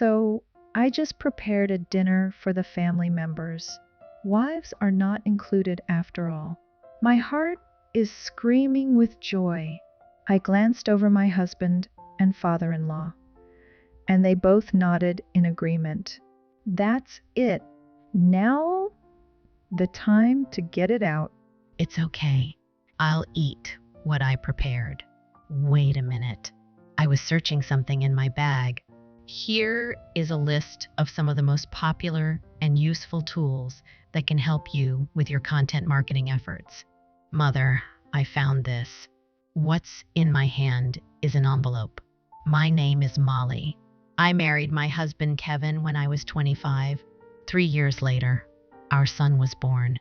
So I just prepared a dinner for the family members. Wives are not included after all. My heart is screaming with joy. I glanced over my husband and father-in-law, and they both nodded in agreement. That's it. Now the time to get it out. It's okay. I'll eat what I prepared. Wait a minute. I was searching something in my bag. Here is a list of some of the most popular and useful tools that can help you with your content marketing efforts. Mother, I found this. What's in my hand is an envelope. My name is Molly. I married my husband Kevin when I was 25. 3 years later, our son was born.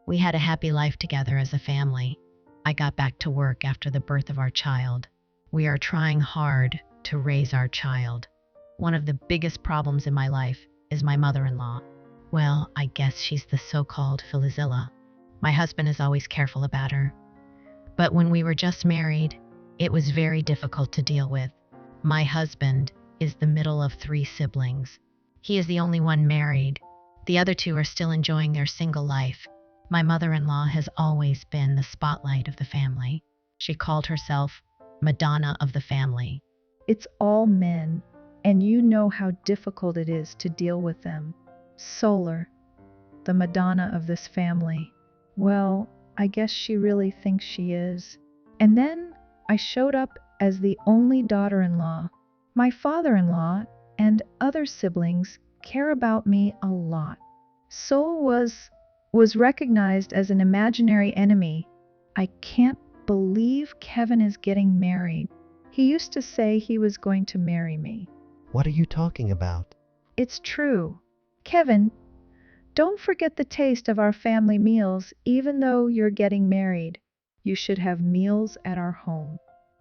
We had a happy life together as a family. I got back to work after the birth of our child. We are trying hard to raise our child. One of the biggest problems in my life is my mother-in-law. Well, I guess she's the so-called Filizilla. My husband is always careful about her. But when we were just married, it was very difficult to deal with. My husband is the middle of 3 siblings. He is the only one married. The other 2 are still enjoying their single life. My mother-in-law has always been the spotlight of the family. She called herself Madonna of the family. It's all men, and you know how difficult it is to deal with them. Solar, the Madonna of this family. Well, I guess she really thinks she is. And then I showed up as the only daughter-in-law. My father-in-law and other siblings care about me a lot. Sol was recognized as an imaginary enemy. I can't believe Kevin is getting married. He used to say he was going to marry me. What are you talking about? It's true. Kevin, don't forget the taste of our family meals even though you're getting married. You should have meals at our home.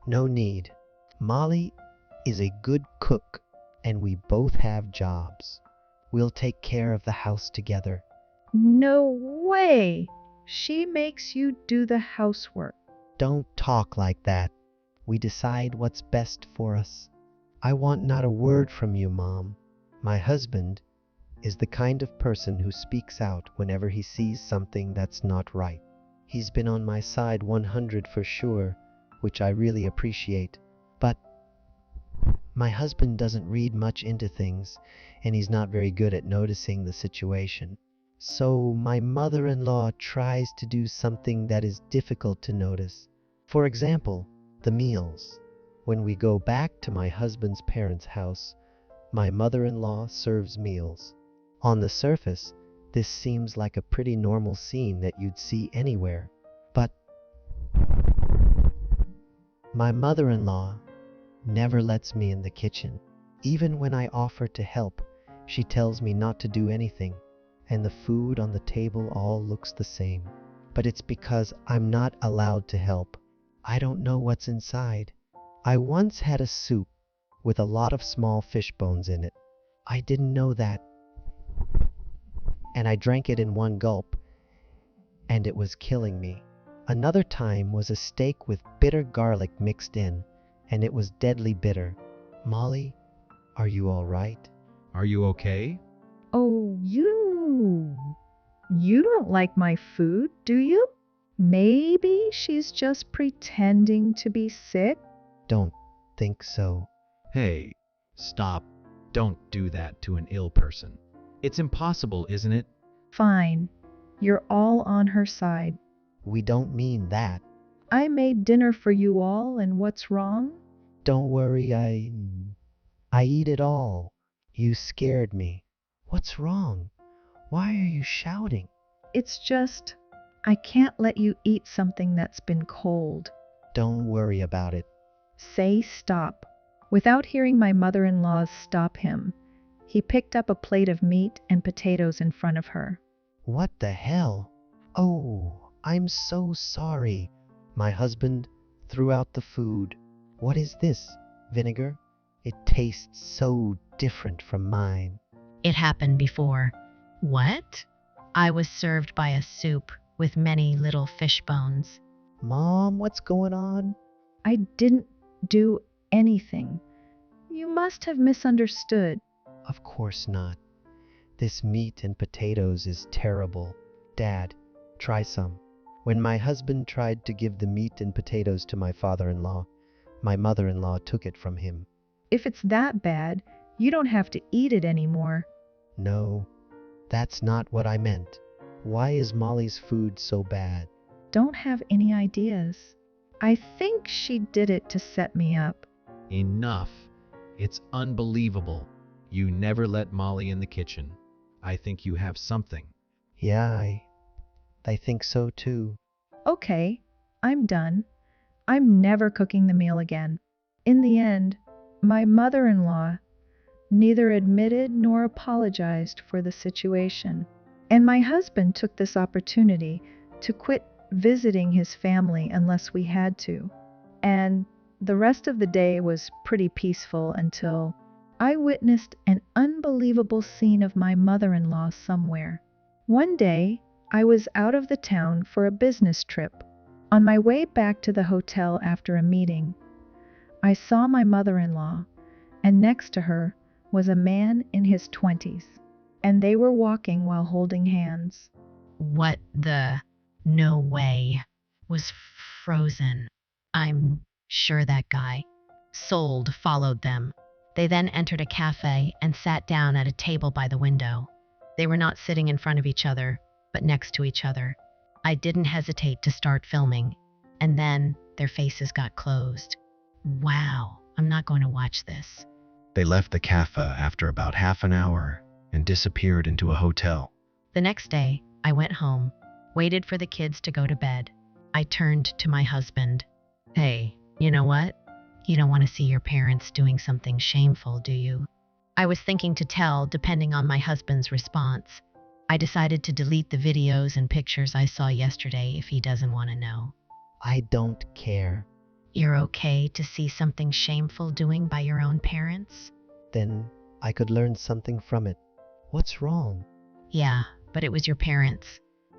No need. Molly is a good cook, and we both have jobs. We'll take care of the house together. No way! She makes you do the housework. Don't talk like that. We decide what's best for us. I want not a word from you, Mom. My husband is the kind of person who speaks out whenever he sees something that's not right. He's been on my side 100 for sure, which I really appreciate. But my husband doesn't read much into things, and he's not very good at noticing the situation. So my mother-in-law tries to do something that is difficult to notice. For example, the meals. When we go back to my husband's parents' house, my mother-in-law serves meals. On the surface, this seems like a pretty normal scene that you'd see anywhere. But my mother-in-law never lets me in the kitchen. Even when I offer to help, she tells me not to do anything, and the food on the table all looks the same. But it's because I'm not allowed to help. I don't know what's inside. I once had a soup with a lot of small fish bones in it. I didn't know that. And I drank it in one gulp, and it was killing me. Another time was a steak with bitter garlic mixed in, and it was deadly bitter. Molly, are you all right? Are you okay? Oh, you don't like my food, do you? Maybe she's just pretending to be sick? Don't think so. Hey, stop. Don't do that to an ill person. It's impossible, isn't it? Fine. You're all on her side. We don't mean that. I made dinner for you all, and what's wrong? Don't worry, I eat it all. You scared me. What's wrong? Why are you shouting? It's just, I can't let you eat something that's been cold. Don't worry about it. Say stop. Without hearing my mother-in-law's stop him, he picked up a plate of meat and potatoes in front of her. What the hell? Oh, I'm so sorry. My husband threw out the food. What is this? Vinegar? It tastes so different from mine. It happened before. What? I was served by a soup with many little fish bones. Mom, what's going on? I didn't do anything. You must have misunderstood. Of course not. This meat and potatoes is terrible. Dad, try some. When my husband tried to give the meat and potatoes to my father-in-law, my mother-in-law took it from him. If it's that bad, you don't have to eat it anymore. No, that's not what I meant. Why is Molly's food so bad? Don't have any ideas. I think she did it to set me up. Enough. It's unbelievable. You never let Molly in the kitchen. I think you have something. Yeah, I think so too. Okay, I'm done. I'm never cooking the meal again. In the end, my mother-in-law neither admitted nor apologized for the situation. And my husband took this opportunity to quit visiting his family unless we had to. And the rest of the day was pretty peaceful until I witnessed an unbelievable scene of my mother-in-law somewhere. One day, I was out of the town for a business trip. On my way back to the hotel after a meeting, I saw my mother-in-law, and next to her was a man in his 20s, and they were walking while holding hands. What the? No way. Was frozen. I'm sure that guy. Sold followed them. They then entered a cafe and sat down at a table by the window. They were not sitting in front of each other, but next to each other. I didn't hesitate to start filming, and then their faces got closed. Wow, I'm not going to watch this. They left the cafe after about half an hour and disappeared into a hotel. The next day, I went home, waited for the kids to go to bed. I turned to my husband. Hey, you know what? You don't want to see your parents doing something shameful, do you? I was thinking to tell, depending on my husband's response. I decided to delete the videos and pictures I saw yesterday if he doesn't want to know. I don't care. You're okay to see something shameful doing by your own parents? Then I could learn something from it. What's wrong? Yeah, but it was your parents.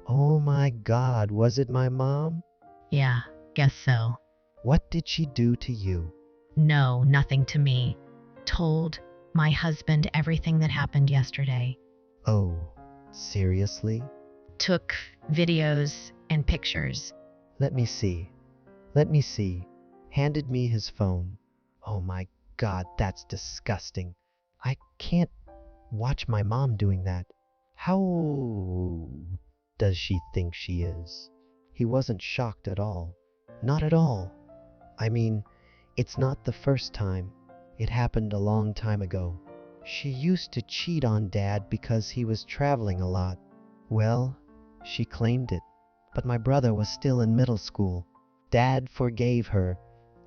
Oh my God, was it my mom? Yeah, guess so. What did she do to you? No, nothing to me. Told my husband everything that happened yesterday. Oh, seriously? Took videos and pictures. Let me see. Let me see. Handed me his phone. Oh my God, that's disgusting. I can't watch my mom doing that. How does she think she is? He wasn't shocked at all. Not at all. I mean, it's not the first time. It happened a long time ago. She used to cheat on Dad because he was traveling a lot. Well, she claimed it. But my brother was still in middle school. Dad forgave her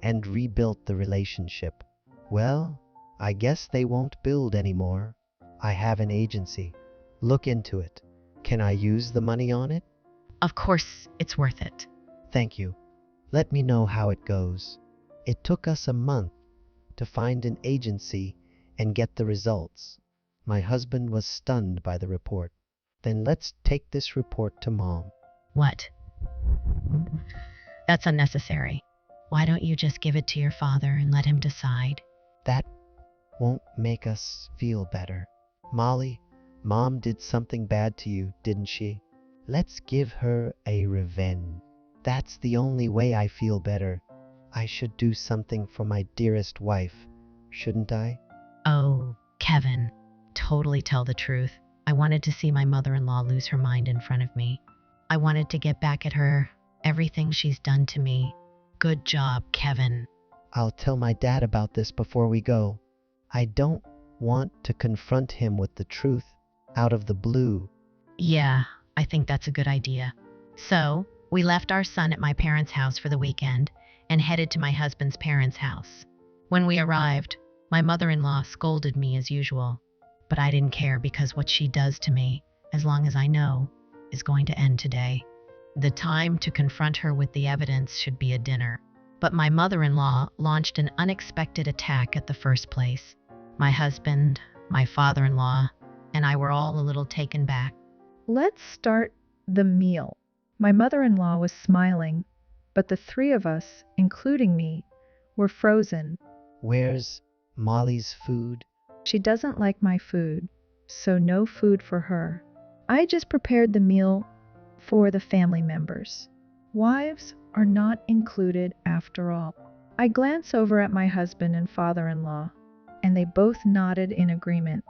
and rebuilt the relationship. Well, I guess they won't build anymore. I have an agency. Look into it. Can I use the money on it? Of course, it's worth it. Thank you. Let me know how it goes. It took us a month to find an agency and get the results. My husband was stunned by the report. Then let's take this report to Mom. What? That's unnecessary. Why don't you just give it to your father and let him decide? That won't make us feel better. Molly, Mom did something bad to you, didn't she? Let's give her a revenge. That's the only way I feel better. I should do something for my dearest wife, shouldn't I? Oh, Kevin. Totally tell the truth. I wanted to see my mother-in-law lose her mind in front of me. I wanted to get back at her, everything she's done to me. Good job, Kevin. I'll tell my dad about this before we go. I don't want to confront him with the truth out of the blue. Yeah, I think that's a good idea. So, we left our son at my parents' house for the weekend and headed to my husband's parents' house. When we arrived, my mother-in-law scolded me as usual, but I didn't care because what she does to me, as long as I know, is going to end today. The time to confront her with the evidence should be at dinner. But my mother-in-law launched an unexpected attack at the first place. My husband, my father-in-law, and I were all a little taken back. Let's start the meal. My mother-in-law was smiling, but the three of us, including me, were frozen. Where's Molly's food? She doesn't like my food, so no food for her. I just prepared the meal for the family members. Wives are not included after all. I glance over at my husband and father-in-law, and they both nodded in agreement.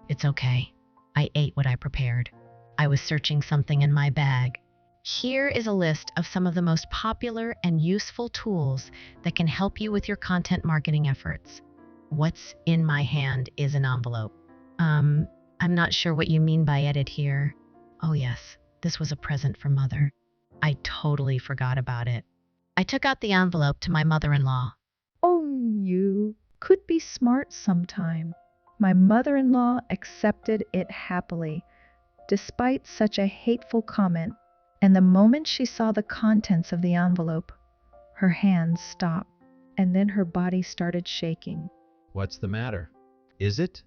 It's okay. I ate what I prepared. I was searching something in my bag. Here is a list of some of the most popular and useful tools that can help you with your content marketing efforts. What's in my hand is an envelope. I'm not sure what you mean by edit here. Oh yes, this was a present for Mother. I totally forgot about it. I took out the envelope to my mother-in-law. Oh, you could be smart sometime. My mother-in-law accepted it happily, despite such a hateful comment, and the moment she saw the contents of the envelope, her hands stopped, and then her body started shaking. What's the matter? Is it?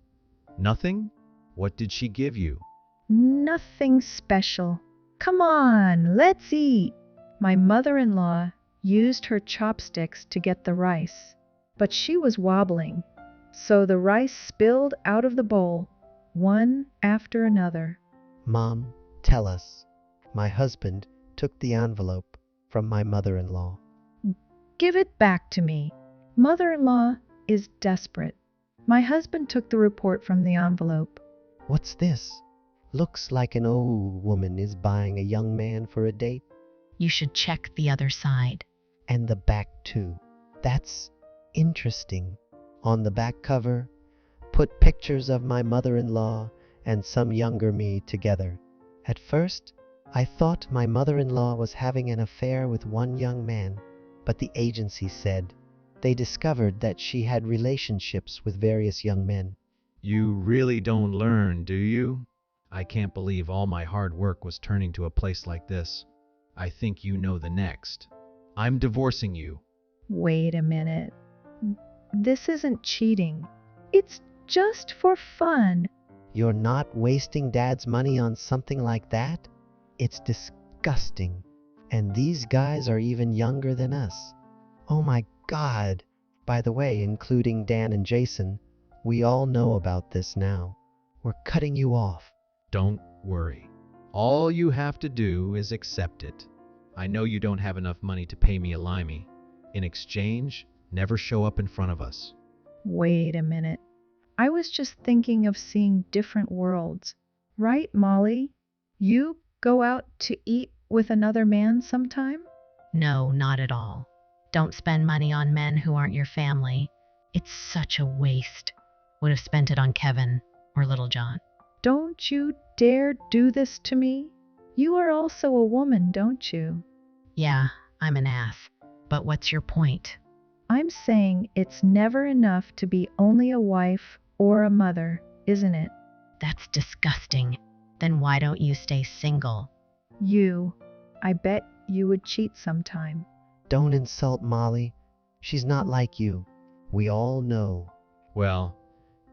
Nothing? What did she give you? Nothing special. Come on, let's eat. My mother-in-law used her chopsticks to get the rice, but she was wobbling, so the rice spilled out of the bowl, one after another. Mom, tell us. My husband took the envelope from my mother-in-law. Give it back to me. Mother-in-law is desperate. My husband took the report from the envelope. What's this? Looks like an old woman is buying a young man for a date. You should check the other side. And the back too. That's interesting. On the back cover, put pictures of my mother-in-law and some younger me together. At first, I thought my mother-in-law was having an affair with one young man, but the agency said they discovered that she had relationships with various young men. You really don't learn, do you? I can't believe all my hard work was turning to a place like this. I think you know the next. I'm divorcing you. Wait a minute. This isn't cheating. It's just for fun. You're not wasting Dad's money on something like that? It's disgusting. And these guys are even younger than us. Oh my God. By the way, including Dan and Jason, we all know about this now. We're cutting you off. Don't worry. All you have to do is accept it. I know you don't have enough money to pay me a limey. In exchange, never show up in front of us. Wait a minute. I was just thinking of seeing different worlds. Right, Molly? You go out to eat with another man sometime? No, not at all. Don't spend money on men who aren't your family. It's such a waste. Would have spent it on Kevin or Little John. Don't you dare do this to me. You are also a woman, don't you? Yeah, I'm an ass. But what's your point? I'm saying it's never enough to be only a wife or a mother, isn't it? That's disgusting. Then why don't you stay single? I bet you would cheat sometime. Don't insult Molly. She's not like you. We all know. Well,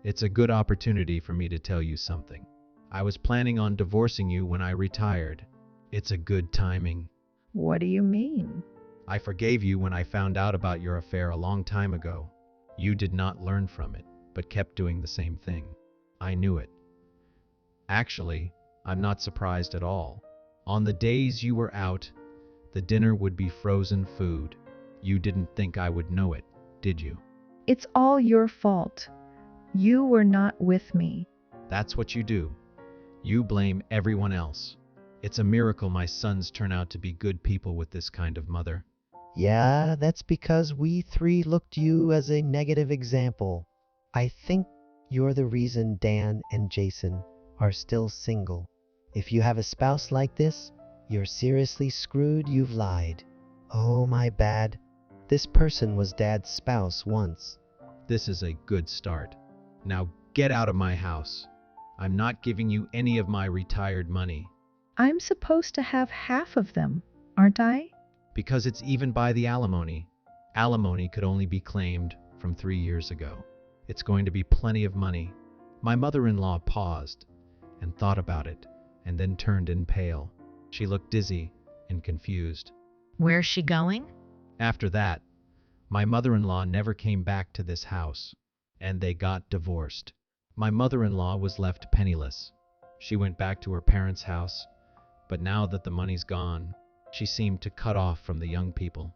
it's a good opportunity for me to tell you something. I was planning on divorcing you when I retired. It's a good timing. What do you mean? I forgave you when I found out about your affair a long time ago. You did not learn from it, but kept doing the same thing. I knew it. Actually, I'm not surprised at all. On the days you were out, the dinner would be frozen food. You didn't think I would know it, did you? It's all your fault. You were not with me. That's what you do. You blame everyone else. It's a miracle my sons turn out to be good people with this kind of mother. Yeah, that's because we three looked you as a negative example. I think you're the reason Dan and Jason are still single. If you have a spouse like this, you're seriously screwed. You've lied. Oh, my bad. This person was Dad's spouse once. This is a good start. Now get out of my house. I'm not giving you any of my retired money. I'm supposed to have half of them, aren't I? Because it's even by the alimony. Alimony could only be claimed from 3 years ago. It's going to be plenty of money. My mother-in-law paused and thought about it, and then turned in pale. She looked dizzy and confused. Where's she going? After that, my mother-in-law never came back to this house, and they got divorced. My mother-in-law was left penniless. She went back to her parents' house, but now that the money's gone, she seemed to cut off from the young people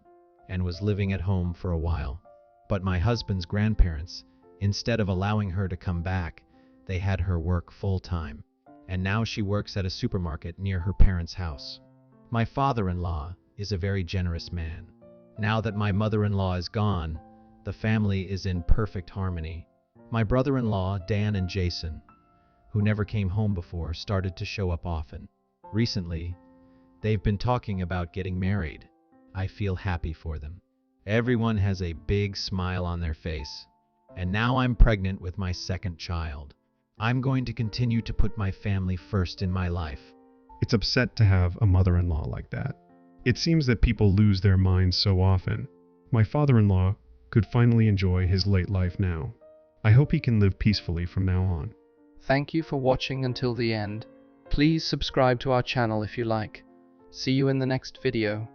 and was living at home for a while. But my husband's grandparents, instead of allowing her to come back, they had her work full-time, and now she works at a supermarket near her parents' house. My father-in-law is a very generous man. Now that my mother-in-law is gone, the family is in perfect harmony. My brother-in-law, Dan and Jason, who never came home before, started to show up often. Recently, they've been talking about getting married. I feel happy for them. Everyone has a big smile on their face. And now I'm pregnant with my second child. I'm going to continue to put my family first in my life. It's upset to have a mother-in-law like that. It seems that people lose their minds so often. My father-in-law could finally enjoy his late life now. I hope he can live peacefully from now on. Thank you for watching until the end. Please subscribe to our channel if you like. See you in the next video.